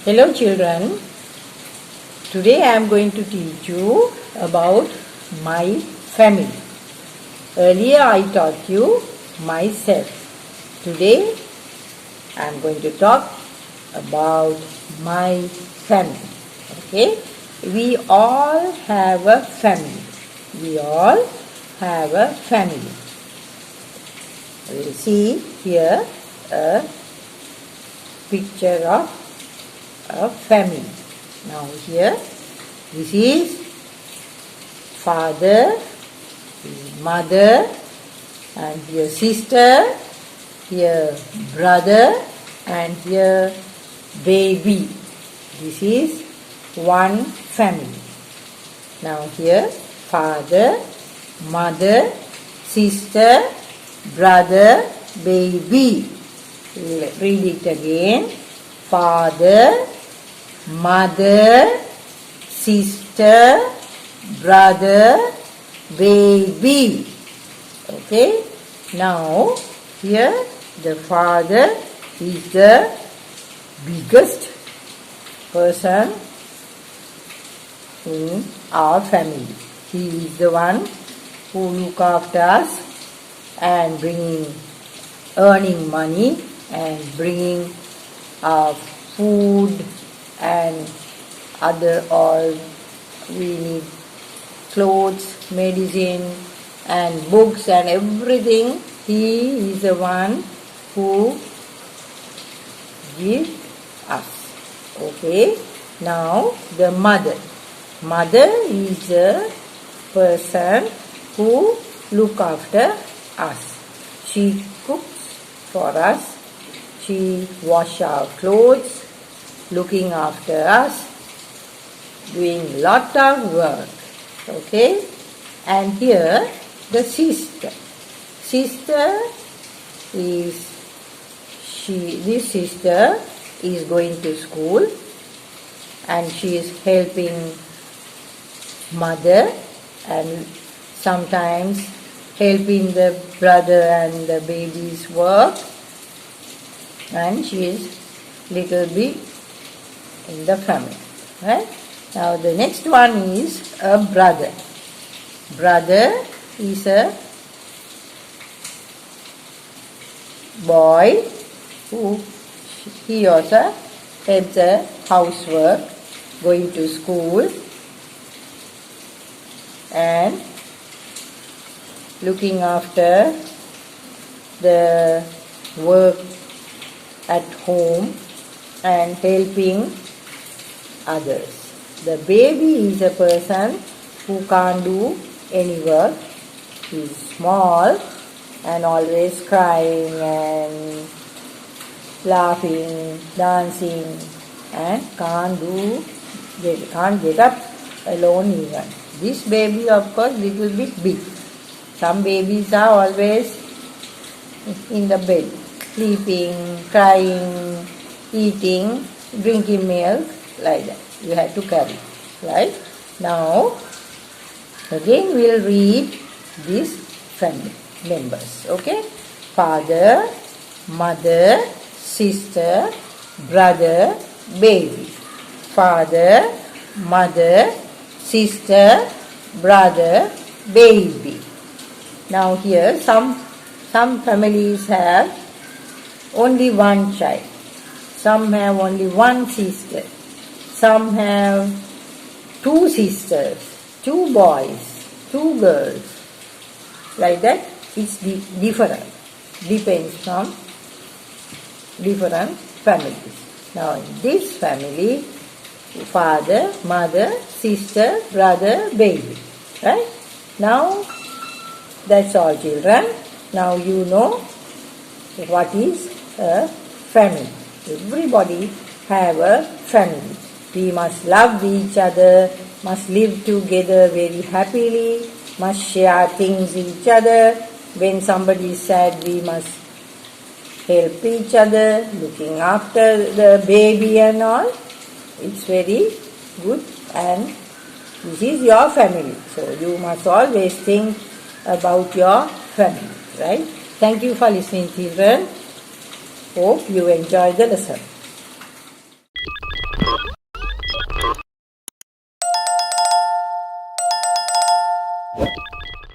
Hello children, today I am going to teach you about my family. Earlier I taught you myself. Today I am going to talk about my family. Okay? We all have a family. We all have a family. We will see here a picture of a family. Now here, this is father, mother, and here sister, here brother, and here baby. This is one family. Now here, father, mother, sister, brother, baby. We'll read it again. Father, mother, sister, brother, baby. Okay. Now here the father is the biggest person in our family. He is the one who look after us and earning money and bringing food and other all we need, clothes, medicine and books and everything. He is the one who gives us. Okay. Now the mother. Mother is a person who look after us. She cooks for us. She wash our clothes, looking after us, doing lot of work. Okay. And here the sister. Sister is this sister is going to school and she is helping mother and sometimes helping the brother and the baby's work, and she is little bit in the family. Right? Now the next one is a brother. Brother is a boy who he also helps a housework, going to school and looking after the work at home and helping others. The baby is a person who can't do any work. He is small and always crying and laughing, dancing, and can't get up alone even. This baby, of course, little bit big. Some babies are always in the bed, sleeping, crying, eating, drinking milk, like that. You have to carry, right? Now, again we will read these family members, okay? Father, mother, sister, brother, baby. Father, mother, sister, brother, baby. Now here some families have only one child. Some have only one sister. Some have two sisters, two boys, two girls. Like that, it's different. Depends from different families. Now in this family, father, mother, sister, brother, baby. Right? Now, that's all children. Now you know what is a family. Everybody have a family. We must love each other, must live together very happily, must share things each other. When somebody is sad, we must help each other, looking after the baby and all. It's very good, and this is your family. So you must always think about your family, right? Thank you for listening, children. Hope you enjoy the lesson.